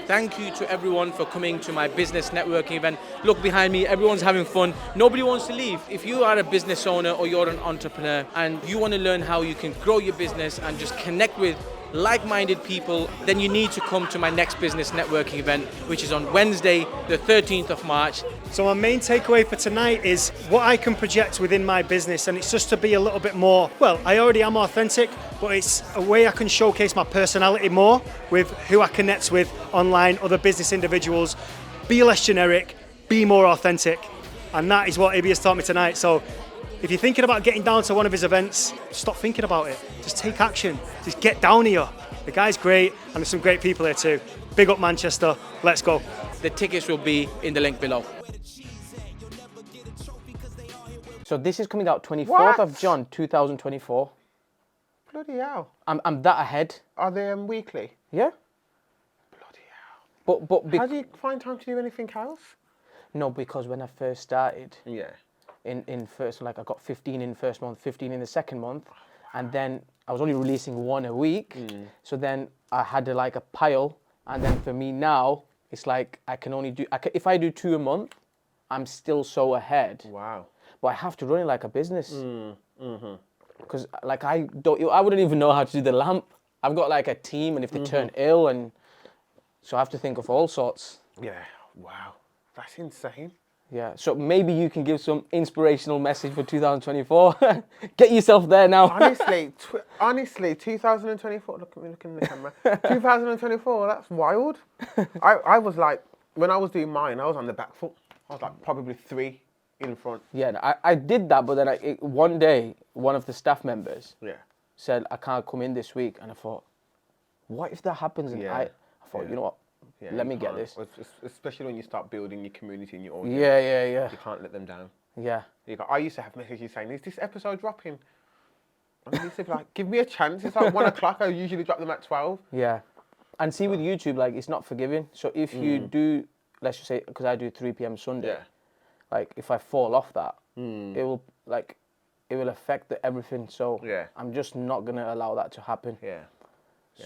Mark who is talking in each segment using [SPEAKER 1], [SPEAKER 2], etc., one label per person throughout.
[SPEAKER 1] Thank you to everyone for coming to my business networking event. Look behind me, everyone's having fun. Nobody wants to leave. If you are a business owner or you're an entrepreneur and you want to learn how you can grow your business and just connect with like-minded people, then you need to come to my next business networking event, which is on Wednesday, the 13th of March.
[SPEAKER 2] So my main takeaway for tonight is what I can project within my business, and it's just to be a little bit more, well, I already am authentic, but it's a way I can showcase my personality more with who I connect with online, other business individuals. Be less generic, be more authentic, and that is what Ibby has taught me tonight. So if you're thinking about getting down to one of his events, stop thinking about it. Just take action. Just get down here. The guy's great, and there's some great people here too. Big up Manchester. Let's go.
[SPEAKER 1] The tickets will be in the link below. So this is coming out 24th of John, 2024.
[SPEAKER 3] Bloody hell.
[SPEAKER 1] I'm that ahead.
[SPEAKER 3] Are they weekly?
[SPEAKER 1] Yeah.
[SPEAKER 3] Bloody hell.
[SPEAKER 1] But
[SPEAKER 3] How do you find time to do anything else?
[SPEAKER 1] No, because when I first started,
[SPEAKER 3] Yeah.
[SPEAKER 1] in first, like I got 15 in the first month, 15 in the second month, and then I was only releasing one a week. So then I had like a pile, and then for me now, it's like I can only do, if I do 2 a month, I'm still so ahead.
[SPEAKER 3] Wow.
[SPEAKER 1] But I have to run it like a business. Because like I wouldn't even know how to do the lamp. I've got like a team, and if they turn ill, and so I have to think of all sorts.
[SPEAKER 3] Yeah. Wow. That's insane.
[SPEAKER 1] Yeah, so maybe you can give some inspirational message for 2024. Get yourself there now.
[SPEAKER 3] honestly, 2024. Look at me, look in the camera. 2024. That's wild. I was like, when I was doing mine, I was on the back foot. I was like probably 3 in front.
[SPEAKER 1] Yeah, I did that, but then one day, one of the staff members said, I can't come in this week. And I thought, what if that happens? And I thought, you know what?
[SPEAKER 3] Yeah,
[SPEAKER 1] let me get this.
[SPEAKER 3] Especially when you start building your community and your audience.
[SPEAKER 1] Yeah.
[SPEAKER 3] You can't let them down.
[SPEAKER 1] Yeah.
[SPEAKER 3] I used to have messages saying, is this episode dropping? And I used to be like, give me a chance. It's like 1 o'clock. I usually drop them at 12.
[SPEAKER 1] Yeah. And see, with YouTube, like, it's not forgiving. So if you do, let's just say, because I do 3 p.m. Sunday, like, if I fall off that, it will affect everything. So I'm just not going to allow that to happen.
[SPEAKER 3] Yeah.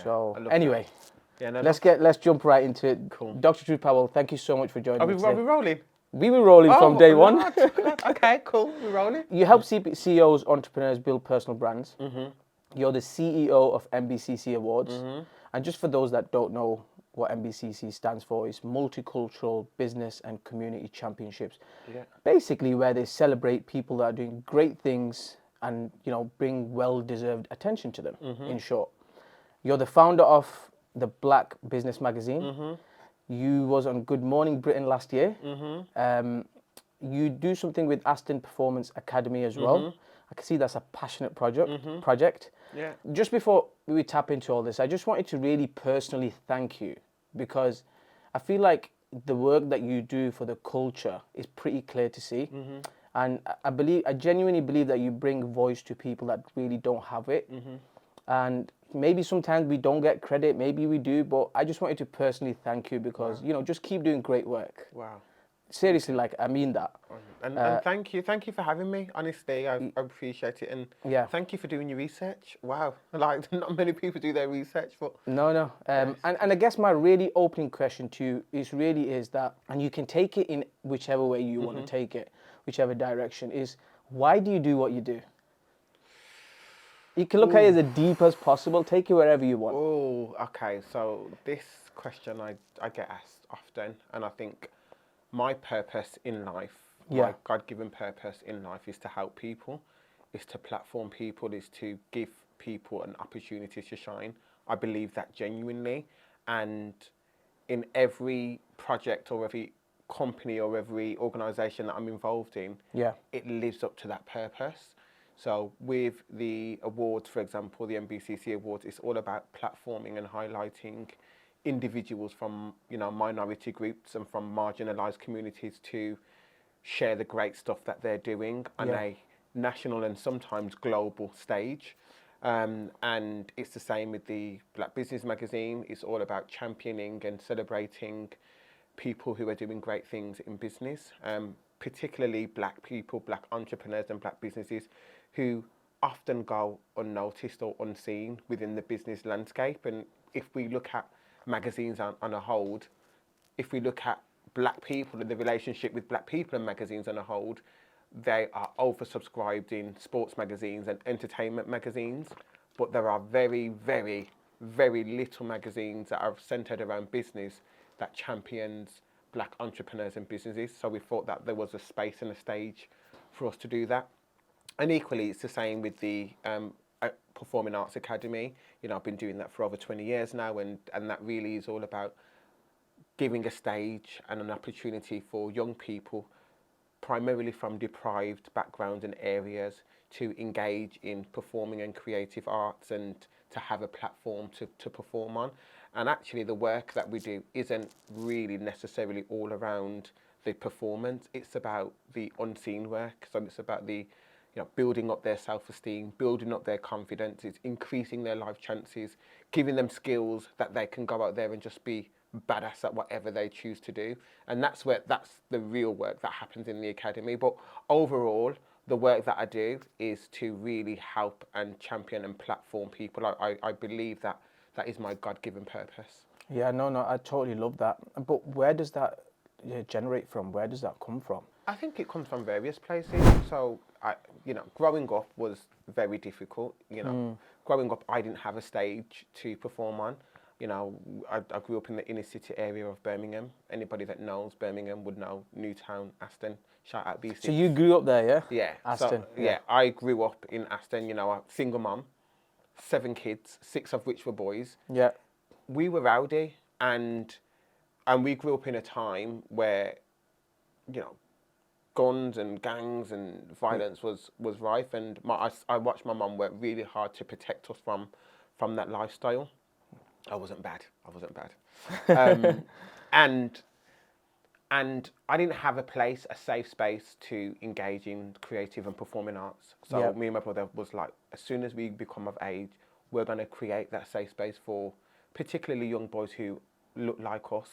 [SPEAKER 1] So anyway.
[SPEAKER 3] That. Yeah, no,
[SPEAKER 1] let's jump right into it.
[SPEAKER 3] Cool.
[SPEAKER 1] Dr. Truth Powell, thank you so much for joining me today.
[SPEAKER 3] Are we rolling?
[SPEAKER 1] We were rolling from day one.
[SPEAKER 3] Okay, cool. We're rolling.
[SPEAKER 1] You help CEOs, entrepreneurs build personal brands. You're the CEO of MBCC Awards. And just for those that don't know what MBCC stands for, is Multicultural Business and Community Championships. Yeah. Basically where they celebrate people that are doing great things and, bring well-deserved attention to them, in short. You're the founder of the Black Business Magazine. You was on Good Morning Britain last year. You do something with Aston Performance Academy as well. I can see that's a passionate project. Yeah. Just before we tap into all this, I just wanted to really personally thank you, because I feel like the work that you do for the culture is pretty clear to see. And I genuinely believe that you bring voice to people that really don't have it. And maybe sometimes we don't get credit, maybe we do, but I just wanted to personally thank you because, just keep doing great work.
[SPEAKER 3] Wow.
[SPEAKER 1] Seriously, I mean that.
[SPEAKER 3] And thank you for having me. Honestly, I appreciate it. And thank you for doing your research. Wow. Like, not many people do their research, but...
[SPEAKER 1] No. And I guess my really opening question to you is that, and you can take it in whichever way you want to take it, whichever direction, is why do you do what you do? You can look at it as deep as possible. Take it wherever you want.
[SPEAKER 3] Oh, okay. So this question I get asked often, and I think my purpose in life, my God-given purpose in life, is to help people, is to platform people, is to give people an opportunity to shine. I believe that genuinely, and in every project or every company or every organisation that I'm involved in, it lives up to that purpose. So with the awards, for example, the MBCC Awards, it's all about platforming and highlighting individuals from, minority groups and from marginalised communities to share the great stuff that they're doing on a national and sometimes global stage. And it's the same with the Black Business Magazine. It's all about championing and celebrating people who are doing great things in business, particularly Black people, Black entrepreneurs and Black businesses who often go unnoticed or unseen within the business landscape. And if we look at magazines on a whole, if we look at black people and the relationship with black people and magazines on a whole, they are oversubscribed in sports magazines and entertainment magazines, but there are very, very, very little magazines that are centered around business that champions black entrepreneurs and businesses. So we thought that there was a space and a stage for us to do that. And equally, it's the same with the Performing Arts Academy. You know, I've been doing that for over 20 years now, and that really is all about giving a stage and an opportunity for young people, primarily from deprived backgrounds and areas, to engage in performing and creative arts and to have a platform to perform on. And actually the work that we do isn't really necessarily all around the performance. It's about the unseen work. So it's about the, you know, building up their self-esteem, building up their confidence, it's increasing their life chances, giving them skills that they can go out there and just be badass at whatever they choose to do. And that's the real work that happens in the academy. But overall, the work that I do is to really help and champion and platform people. I believe that is my God-given purpose.
[SPEAKER 1] Yeah, no, I totally love that. But where does that generate from? Where does that come from?
[SPEAKER 3] I think it comes from various places. So, growing up was very difficult. Growing up, I didn't have a stage to perform on. You know, I grew up in the inner city area of Birmingham. Anybody that knows Birmingham would know Newtown, Aston. Shout out BC.
[SPEAKER 1] So you grew up there, yeah?
[SPEAKER 3] Yeah.
[SPEAKER 1] Aston.
[SPEAKER 3] So, yeah, I grew up in Aston. You know, a single mum, 7 kids, 6 of which were boys.
[SPEAKER 1] Yeah.
[SPEAKER 3] We were rowdy, and we grew up in a time where, you know, guns and gangs and violence was rife, and I watched my mum work really hard to protect us from that lifestyle. I wasn't bad. And I didn't have a safe space to engage in creative and performing arts. So me and my brother was like, as soon as we become of age, we're going to create that safe space for particularly young boys who look like us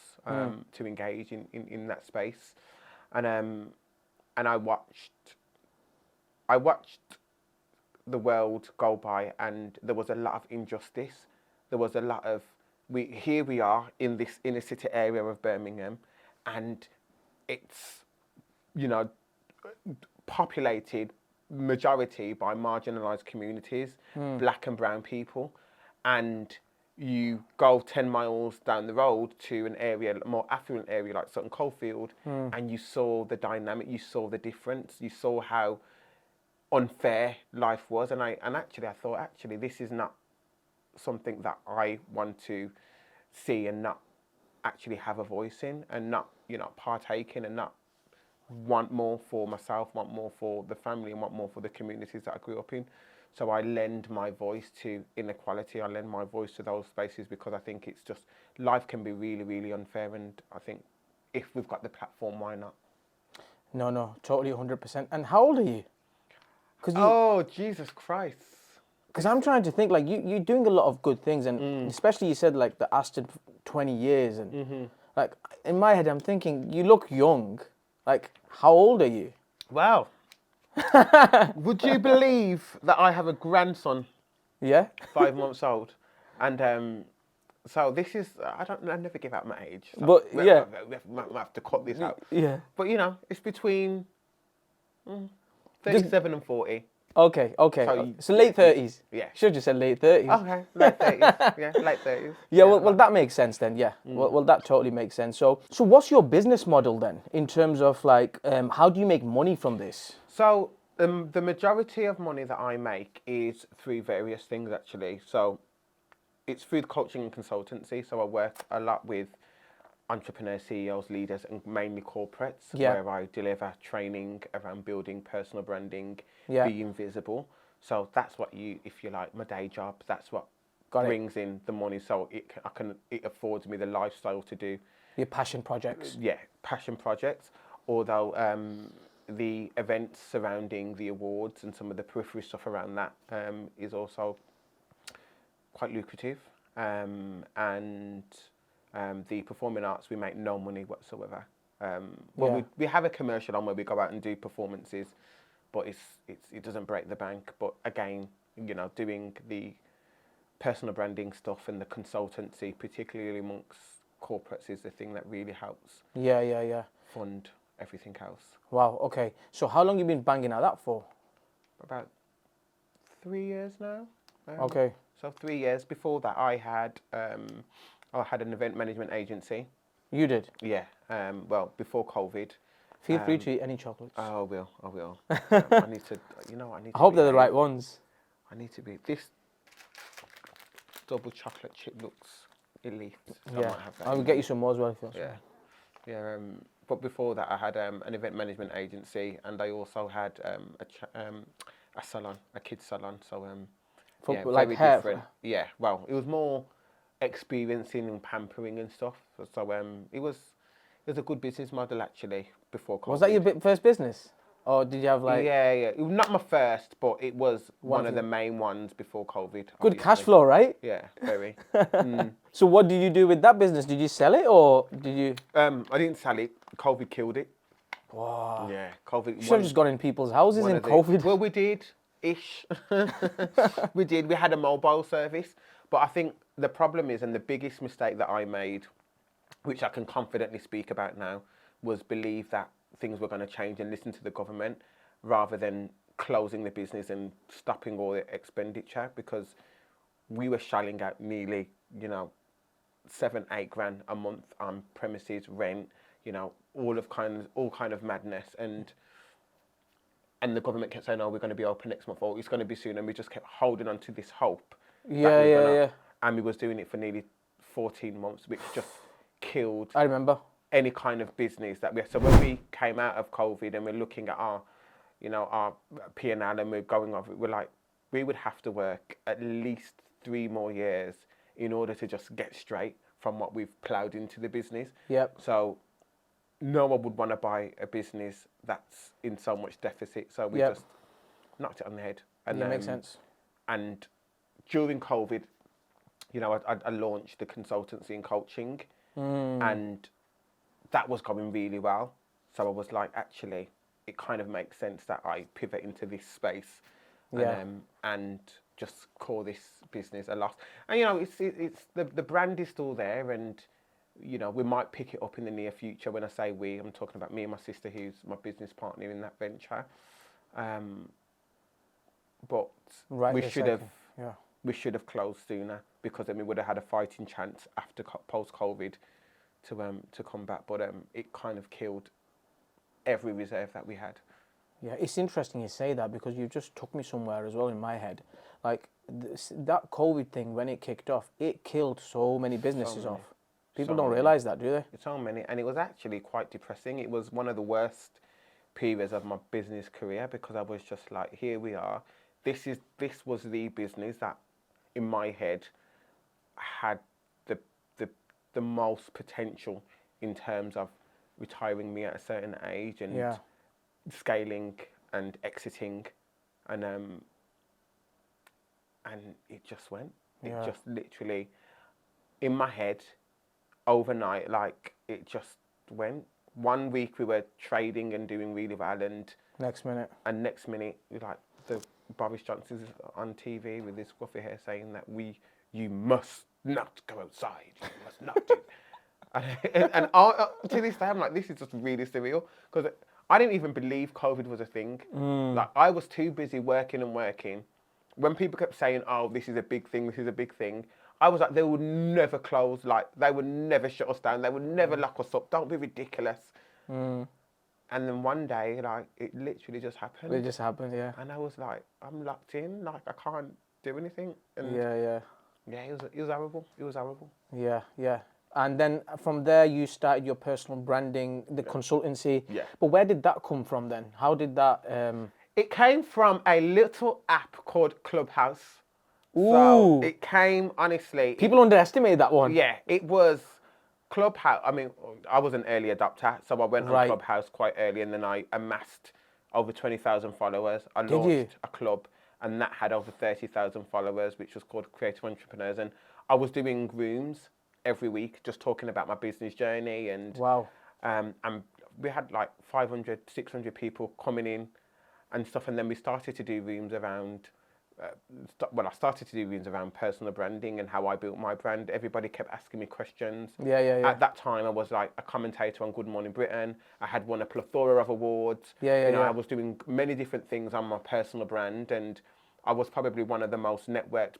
[SPEAKER 3] to engage in that space. And I watched the world go by, and there was a lot of injustice. There was a lot of, here we are in this inner city area of Birmingham, and it's, you know, populated majority by marginalised communities, black and brown people, and you go 10 miles down the road to an area, a more affluent area like Sutton Coldfield, and you saw the dynamic, you saw the difference, you saw how unfair life was, and I thought, this is not something that I want to see and not actually have a voice in, and not, you know, partake in, and not want more for myself, want more for the family, and want more for the communities that I grew up in. So I lend my voice to inequality, I lend my voice to those spaces, because I think it's just, life can be really, really unfair, and I think if we've got the platform, why not?
[SPEAKER 1] No, totally 100%. And how old are you?
[SPEAKER 3] Oh, Jesus Christ.
[SPEAKER 1] Because I'm trying to think, like, you're doing a lot of good things, and especially you said, like, the Aston 20 years, and like, in my head, I'm thinking, you look young. Like, how old are you?
[SPEAKER 3] Wow. Would you believe that I have a grandson?
[SPEAKER 1] Yeah.
[SPEAKER 3] 5 months old, and so this is, I never give out my age. So
[SPEAKER 1] but
[SPEAKER 3] we have to cut this out.
[SPEAKER 1] Yeah.
[SPEAKER 3] But you know, it's between 37 and 40.
[SPEAKER 1] Okay. So late 30s.
[SPEAKER 3] Yeah.
[SPEAKER 1] Should have just said late 30s.
[SPEAKER 3] Okay, late 30s. Yeah, late 30s.
[SPEAKER 1] Yeah, well, that makes sense then. Yeah. Well, that totally makes sense. So what's your business model then, in terms of like, how do you make money from this?
[SPEAKER 3] So the majority of money that I make is through various things, actually. So it's through coaching and consultancy. So I work a lot with entrepreneurs, CEOs, leaders, and mainly corporates, where I deliver training around building personal branding, being visible. So that's what if you like, my day job, that's what brings in the money. So it affords me the lifestyle to do
[SPEAKER 1] your passion projects.
[SPEAKER 3] Yeah, passion projects. Although the events surrounding the awards and some of the periphery stuff around that is also quite lucrative. And the performing arts, we make no money whatsoever. We have a commercial on where we go out and do performances, but it doesn't break the bank. But again, you know, doing the personal branding stuff and the consultancy, particularly amongst corporates, is the thing that really helps
[SPEAKER 1] Yeah.
[SPEAKER 3] fund everything else.
[SPEAKER 1] Wow. Okay. So how long you been banging at that for?
[SPEAKER 3] About 3 years now.
[SPEAKER 1] Okay.
[SPEAKER 3] So 3 years. Before that, I had an event management agency.
[SPEAKER 1] You did.
[SPEAKER 3] Yeah. Well, before COVID.
[SPEAKER 1] Feel free to eat any chocolates.
[SPEAKER 3] I will. I need to. I need.
[SPEAKER 1] I hope
[SPEAKER 3] be
[SPEAKER 1] they're the right ones.
[SPEAKER 3] I need to be. This double chocolate chip looks elite. So I
[SPEAKER 1] Yeah.
[SPEAKER 3] might have that
[SPEAKER 1] I'll
[SPEAKER 3] in
[SPEAKER 1] get
[SPEAKER 3] there.
[SPEAKER 1] you some more as well if you want.
[SPEAKER 3] Yeah. Yeah. But before that, I had an event management agency, and I also had a salon, a kids salon. So
[SPEAKER 1] For,
[SPEAKER 3] yeah,
[SPEAKER 1] like
[SPEAKER 3] very
[SPEAKER 1] hair.
[SPEAKER 3] different. Yeah. Well, it was more experiencing and pampering and stuff. So it was a good business model actually before COVID.
[SPEAKER 1] Was that your first business? Or did you have like...
[SPEAKER 3] Yeah. It was not my first, but it was
[SPEAKER 1] One
[SPEAKER 3] one
[SPEAKER 1] of
[SPEAKER 3] of the main ones before COVID.
[SPEAKER 1] Good cash
[SPEAKER 3] obviously.
[SPEAKER 1] flow, right?
[SPEAKER 3] Yeah, very.
[SPEAKER 1] So what did you do with that business? Did you sell it or did you...
[SPEAKER 3] I didn't sell it. COVID killed it.
[SPEAKER 1] Wow.
[SPEAKER 3] Yeah, COVID.
[SPEAKER 1] You should have just gone in people's houses in COVID.
[SPEAKER 3] Well, we did ish. We did. We had a mobile service, but I think the problem is, and the biggest mistake that I made, which I can confidently speak about now, was believe that things were going to change and listen to the government rather than closing the business and stopping all the expenditure, because we were shelling out nearly, 7-8 grand a month on premises rent, all kind of madness, and the government kept saying, "Oh, we're going to be open next month, or it's going to be soon," and we just kept holding on to this hope.
[SPEAKER 1] Yeah.
[SPEAKER 3] And we was doing it for nearly 14 months, which just killed
[SPEAKER 1] I remember.
[SPEAKER 3] any kind of business that we had. So when we came out of COVID and we're looking at our P&L and we're going over it, we're like, we would have to work at least 3 more years in order to just get straight from what we've ploughed into the business.
[SPEAKER 1] Yep.
[SPEAKER 3] So no one would want to buy a business that's in so much deficit. So we just knocked it on the head. And
[SPEAKER 1] makes sense.
[SPEAKER 3] And during COVID, I launched the consultancy and coaching, and that was going really well. So I was like, actually, it kind of makes sense that I pivot into this space, and just call this business a loss. And it's the brand is still there, and we might pick it up in the near future. When I say we, I'm talking about me and my sister, who's my business partner in that venture. But we should have closed sooner, because then we would have had a fighting chance after post-COVID to come back. But it kind of killed every reserve that we had.
[SPEAKER 1] Yeah, it's interesting you say that, because you just took me somewhere as well in my head. Like that COVID thing, when it kicked off, it killed so many businesses off. People don't realise that, do they?
[SPEAKER 3] So many, and it was actually quite depressing. It was one of the worst periods of my business career, because I was just like, here we are. This was the business that, in my head, had the most potential in terms of retiring me at a certain age and scaling and exiting, and it just went. It just literally, in my head, overnight, like it just went. 1 week we were trading and doing really well, and next minute, like Boris Johnson's on TV with his scruffy hair saying that you must not go outside, you must not do. And to this day, I'm like, this is just really surreal, because I didn't even believe COVID was a thing. Like, I was too busy working. When people kept saying, "Oh, this is a big thing, this is a big thing," I was like, they would never close, like they would never shut us down, they would never lock us up. Don't be ridiculous. And then one day, like, it literally just happened.
[SPEAKER 1] It just happened, yeah.
[SPEAKER 3] And I was like, I'm locked in, like I can't do anything. And
[SPEAKER 1] yeah,
[SPEAKER 3] it was horrible. It was horrible.
[SPEAKER 1] Yeah. And then from there, you started your personal branding, the consultancy.
[SPEAKER 3] Yeah.
[SPEAKER 1] But where did that come from then? How did that...
[SPEAKER 3] It came from a little app called Clubhouse.
[SPEAKER 1] Ooh.
[SPEAKER 3] So it came, honestly...
[SPEAKER 1] People underestimated that one.
[SPEAKER 3] Yeah, it was Clubhouse. I mean, I was an early adopter, so I went on Clubhouse quite early, and then I amassed over 20,000 followers. I launched a club, and that had over 30,000 followers, which was called Creative Entrepreneurs. And I was doing rooms every week, just talking about my business journey. And and we had like 500, 600 people coming in and stuff. And then we started to do rooms around when I started to do rooms around personal branding and how I built my brand, everybody kept asking me questions.
[SPEAKER 1] Yeah.
[SPEAKER 3] At that time, I was like a commentator on Good Morning Britain. I had won a plethora of awards. I was doing many different things on my personal brand, and I was probably one of the most networked,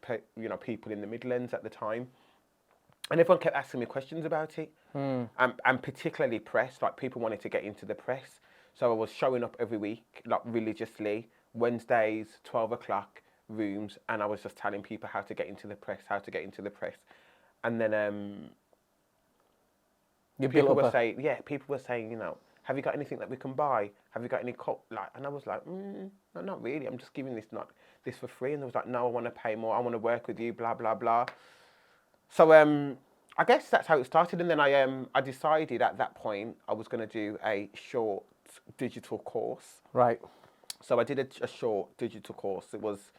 [SPEAKER 3] people in the Midlands at the time. And everyone kept asking me questions about it, and particularly press. Like, people wanted to get into the press, so I was showing up every week, like religiously, Wednesdays, 12 o'clock rooms, and I was just telling people how to get into the press, and then people were saying, have you got anything that we can buy? Have you got any and I was like, no, not really. I'm just giving this for free. And they was like, no, I want to pay more. I want to work with you. Blah blah blah. So I guess that's how it started. And then I decided at that point I was going to do a short digital course.
[SPEAKER 1] Right. So
[SPEAKER 3] I did a short digital course. It was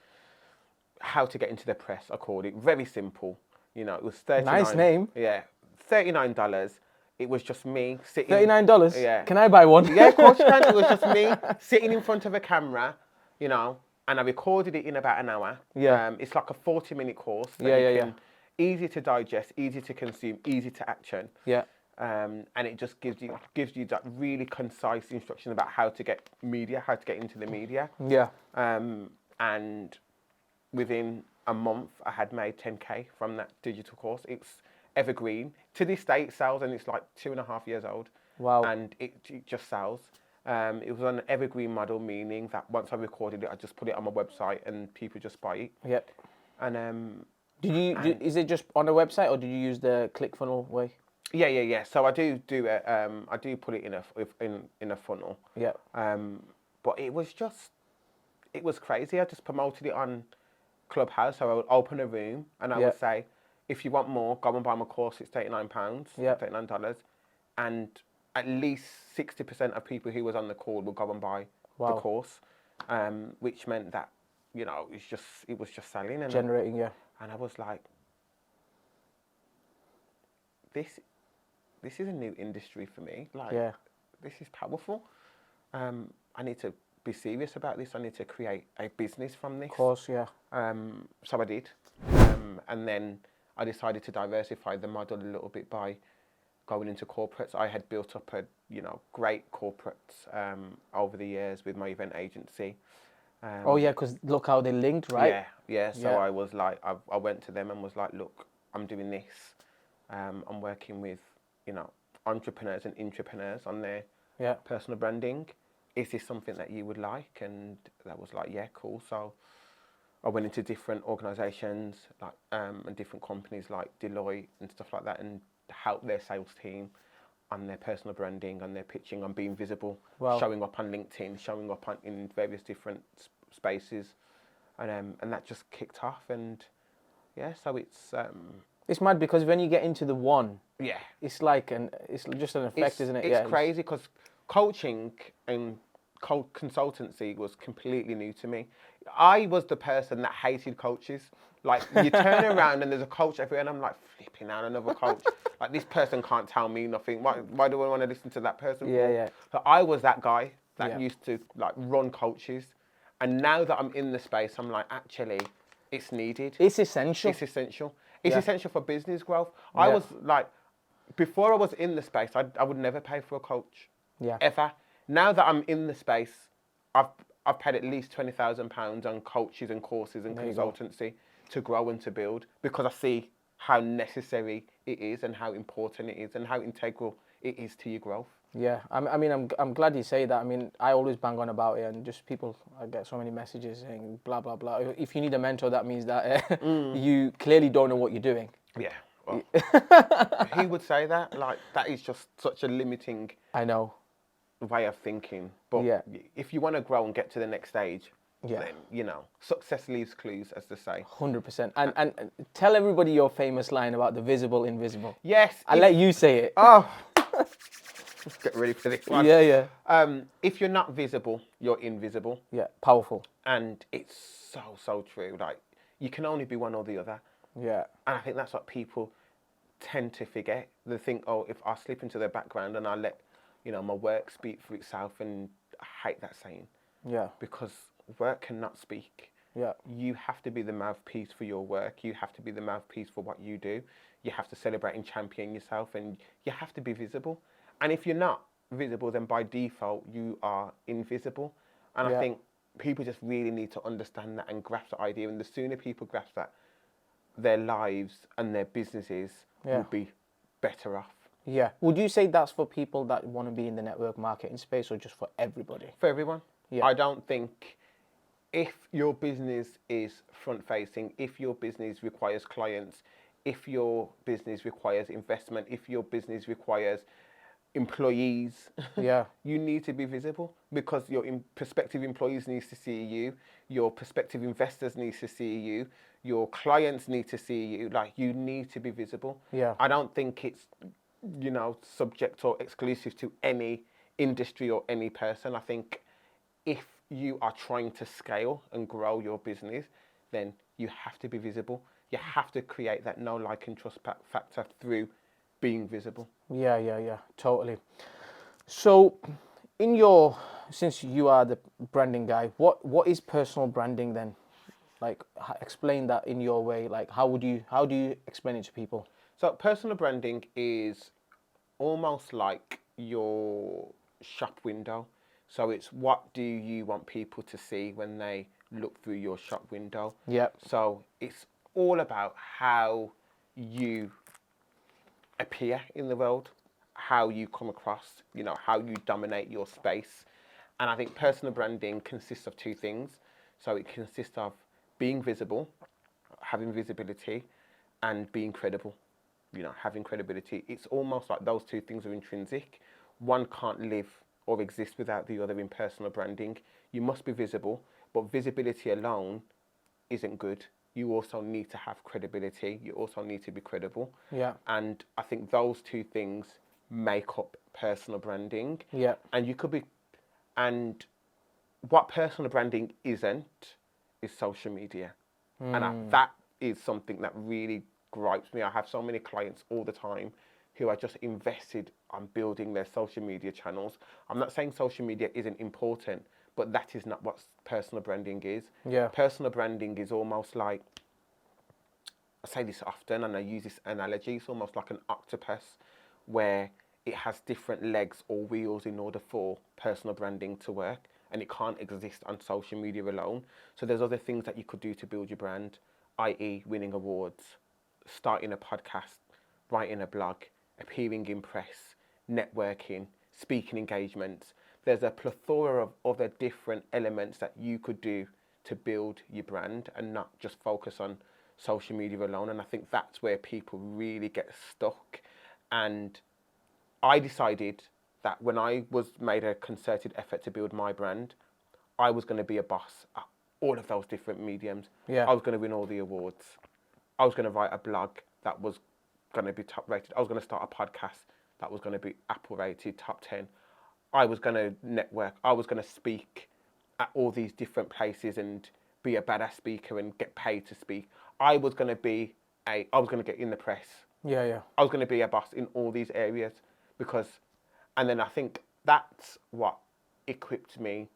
[SPEAKER 3] how to get into the press. I called it. Very simple. It was $39.
[SPEAKER 1] Nice name.
[SPEAKER 3] Yeah, $39. It was just me sitting.
[SPEAKER 1] $39?
[SPEAKER 3] Yeah.
[SPEAKER 1] Can I buy one?
[SPEAKER 3] Yeah, of course you can. It was just me sitting in front of a camera, and I recorded it in about an hour.
[SPEAKER 1] Yeah.
[SPEAKER 3] It's like a 40-minute course.
[SPEAKER 1] Yeah.
[SPEAKER 3] Easy to digest, easy to consume, easy to action.
[SPEAKER 1] Yeah.
[SPEAKER 3] And it just gives you that really concise instruction about how to get into the media.
[SPEAKER 1] Yeah.
[SPEAKER 3] And within a month, I had made 10K from that digital course. It's evergreen. To this day, it sells, and it's like 2.5 years old.
[SPEAKER 1] Wow.
[SPEAKER 3] And it just sells. It was an evergreen model, meaning that once I recorded it, I just put it on my website and people just buy it.
[SPEAKER 1] Yep.
[SPEAKER 3] And
[SPEAKER 1] is it just on a website, or did you use the ClickFunnels way?
[SPEAKER 3] Yeah. So I do it. I do put it in a funnel.
[SPEAKER 1] Yeah.
[SPEAKER 3] But it was crazy. I just promoted it on Clubhouse. So I would open a room and I would say, if you want more, go and buy my course. It's £39.
[SPEAKER 1] Yeah.
[SPEAKER 3] $39. And at least 60% of people who was on the call would go and buy the course, which meant that it was just selling and
[SPEAKER 1] generating.
[SPEAKER 3] And I was like, this is a new industry for me. Like, this is powerful. I need to be serious about this. I need to create a business from this.
[SPEAKER 1] Of course, yeah.
[SPEAKER 3] So I did, and then I decided to diversify the model a little bit by going into corporates. I had built up a great corporates over the years with my event agency.
[SPEAKER 1] Because look how they linked, right?
[SPEAKER 3] Yeah. So I was like, I went to them and was like, look, I'm doing this. I'm working with entrepreneurs and intrapreneurs on their personal branding. Is this something that you would like? And that was like, yeah, cool. So I went into different organisations and different companies like Deloitte and stuff like that, and helped their sales team on their personal branding, on their pitching, on being visible, showing up on LinkedIn, showing up in various different spaces, and that just kicked off. And so
[SPEAKER 1] it's mad because when you get into the one, it's like it's just an effect, isn't it?
[SPEAKER 3] It's crazy because coaching and consultancy was completely new to me. I was the person that hated coaches. Like, you turn around and there's a coach everywhere, and I'm like, flipping out, another coach. Like, this person can't tell me nothing. Why do I want to listen to that person?
[SPEAKER 1] Yeah.
[SPEAKER 3] So I was that guy that used to run coaches, and now that I'm in the space, I'm like, actually, it's needed.
[SPEAKER 1] It's essential.
[SPEAKER 3] It's essential for business growth. I was like, before I was in the space, I would never pay for a coach.
[SPEAKER 1] Yeah.
[SPEAKER 3] Ever. Now that I'm in the space, I've paid at least £20,000 on coaches and courses and consultancy to grow and to build, because I see how necessary it is and how important it is and how integral it is to your growth.
[SPEAKER 1] Yeah, I'm glad you say that. I mean, I always bang on about it, and just people, I get so many messages saying blah blah blah. If you need a mentor, that means that you clearly don't know what you're doing.
[SPEAKER 3] Yeah. Well, he would say that. Like, that is just such a limiting.
[SPEAKER 1] I know.
[SPEAKER 3] Way of thinking. But if you want to grow and get to the next stage, then success leaves clues, as they say.
[SPEAKER 1] 100%. And tell everybody your famous line about the visible invisible.
[SPEAKER 3] Yes.
[SPEAKER 1] I'll let you say it.
[SPEAKER 3] Oh. Let's get ready for this one.
[SPEAKER 1] Yeah.
[SPEAKER 3] If you're not visible, you're invisible.
[SPEAKER 1] Yeah, powerful.
[SPEAKER 3] And it's so true. Like, you can only be one or the other.
[SPEAKER 1] Yeah.
[SPEAKER 3] And I think that's what people tend to forget. They think, oh, if I slip into the background and I let my work speak for itself, and I hate that saying.
[SPEAKER 1] Yeah.
[SPEAKER 3] Because work cannot speak.
[SPEAKER 1] Yeah.
[SPEAKER 3] You have to be the mouthpiece for your work. You have to be the mouthpiece for what you do. You have to celebrate and champion yourself, and you have to be visible. And if you're not visible, then by default, you are invisible. And I think people just really need to understand that and grasp the idea. And the sooner people grasp that, their lives and their businesses will be better off.
[SPEAKER 1] Yeah. Would you say that's for people that want to be in the network marketing space, or just for everybody?
[SPEAKER 3] For everyone.
[SPEAKER 1] Yeah.
[SPEAKER 3] I don't think if your business is front facing, if your business requires clients, if your business requires investment, if your business requires employees, you need to be visible, because your prospective employees need to see you, your prospective investors need to see you, your clients need to see you. Like, you need to be visible. I don't think it's, you know, subject or exclusive to any industry or any person. I think if you are trying to scale and grow your business, then you have to be visible. You have to create that know, like, and trust factor through being visible.
[SPEAKER 1] Yeah, totally. So, since you are the branding guy, what is personal branding then? Like, explain that in your way. Like, how do you explain it to people?
[SPEAKER 3] So, personal branding is almost like your shop window. So it's, what do you want people to see when they look through your shop window?
[SPEAKER 1] Yeah.
[SPEAKER 3] So it's all about how you appear in the world, how you come across, you know, how you dominate your space. And I think personal branding consists of two things. So it consists of being visible, having visibility, and being credible. You know, having credibility. It's almost like those two things are intrinsic. One can't live or exist without the other in personal branding. You must be visible, but visibility alone isn't good. You also need to have credibility. You also need to be credible.
[SPEAKER 1] Yeah.
[SPEAKER 3] And I think those two things make up personal branding.
[SPEAKER 1] Yeah.
[SPEAKER 3] And what personal branding isn't is social media. And that is something that really gripes me. I have so many clients all the time who are just invested on building their social media channels. I'm not saying social media isn't important, but that is not what personal branding is.
[SPEAKER 1] Yeah.
[SPEAKER 3] Personal branding is almost like, I say this often and I use this analogy, it's almost like an octopus where it has different legs or wheels in order for personal branding to work, and it can't exist on social media alone. So there's other things that you could do to build your brand, i.e. winning awards, starting a podcast, writing a blog, appearing in press, networking, speaking engagements. There's a plethora of other different elements that you could do to build your brand and not just focus on social media alone. And I think that's where people really get stuck. And I decided that when I made a concerted effort to build my brand, I was going to be a boss at all of those different mediums.
[SPEAKER 1] Yeah.
[SPEAKER 3] I was going to win all the awards. I was going to write a blog that was going to be top rated. I was going to start a podcast that was going to be Apple rated, top 10. I was going to network. I was going to speak at all these different places and be a badass speaker and get paid to speak. I was going to get in the press.
[SPEAKER 1] Yeah.
[SPEAKER 3] I was going to be a boss in all these areas and then I think that's what equipped me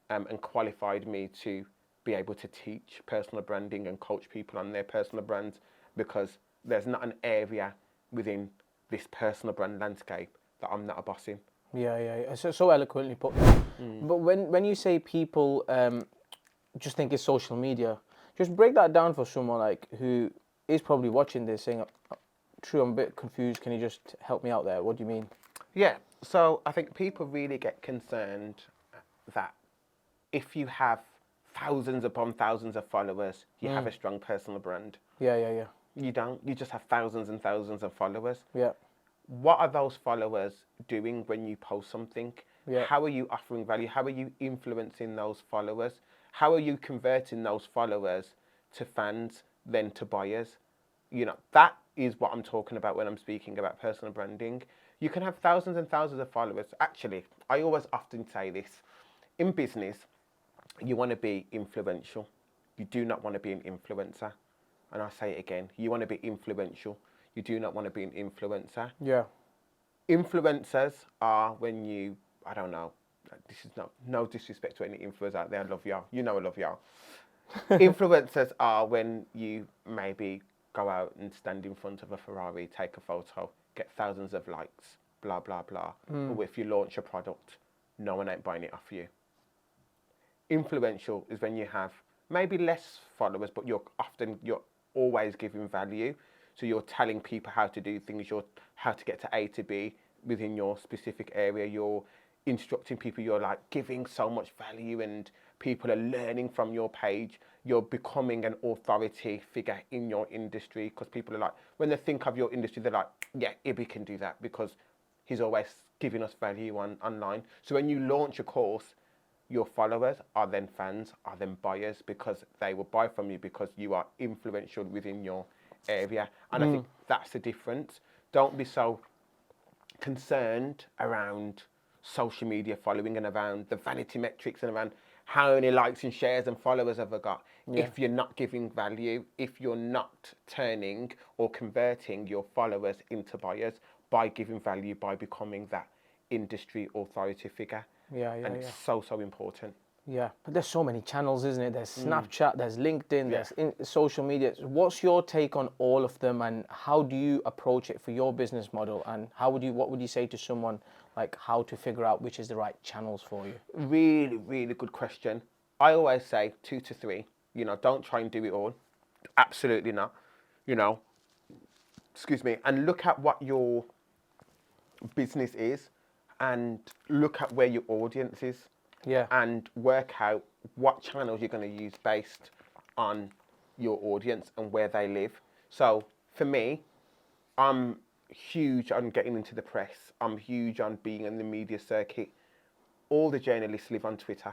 [SPEAKER 3] and qualified me to be able to teach personal branding and coach people on their personal brands, because there's not an area within this personal brand landscape that I'm not a boss in.
[SPEAKER 1] Yeah. So eloquently put. But when you say people just think it's social media, just break that down for someone like who is probably watching this saying, "True, I'm a bit confused. Can you just help me out there? What do you mean?"
[SPEAKER 3] Yeah. So I think people really get concerned that if you have thousands upon thousands of followers, you have a strong personal brand.
[SPEAKER 1] Yeah.
[SPEAKER 3] You don't. You just have thousands and thousands of followers.
[SPEAKER 1] Yeah.
[SPEAKER 3] What are those followers doing when you post something?
[SPEAKER 1] Yeah.
[SPEAKER 3] How are you offering value? How are you influencing those followers? How are you converting those followers to fans, then to buyers? You know, that is what I'm talking about when I'm speaking about personal branding. You can have thousands and thousands of followers. Actually, I always often say this. In business, you want to be influential. You do not want to be an influencer. And I'll say it again. You want to be influential. You do not want to be an influencer.
[SPEAKER 1] Yeah.
[SPEAKER 3] Influencers are when you, I don't know, this is no disrespect to any influencers out there. I love y'all. You know I love y'all. Influencers are when you maybe go out and stand in front of a Ferrari, take a photo, get thousands of likes, blah, blah, blah. Or if you launch a product, no one ain't buying it off you. Influential is when you have maybe less followers, but you're always giving value. So you're telling people how to do things, how to get to A to B within your specific area. You're instructing people, you're like giving so much value, and people are learning from your page. You're becoming an authority figure in your industry, because people are like, when they think of your industry, they're like, yeah, Ibby can do that because he's always giving us value online. So when you launch a course, your followers are then fans, are then buyers, because they will buy from you because you are influential within your area. And I think that's the difference. Don't be so concerned around social media following and around the vanity metrics and around how many likes and shares and followers have I got. If you're not giving value, if you're not turning or converting your followers into buyers by giving value, by becoming that industry authority figure. And it's so important.
[SPEAKER 1] Yeah, but there's so many channels, isn't it? There's Snapchat, there's LinkedIn, there's social media. What's your take on all of them, and how do you approach it for your business model? And what would you say to someone, like, how to figure out which is the right channels for you?
[SPEAKER 3] Really, really good question. I always say 2 to 3. Don't try and do it all. Absolutely not. Excuse me. And look at what your business is, and look at where your audience is.
[SPEAKER 1] Yeah.
[SPEAKER 3] And work out what channels you're going to use based on your audience and where they live. So for me, I'm huge on getting into the press. I'm huge on being in the media circuit. All the journalists live on Twitter.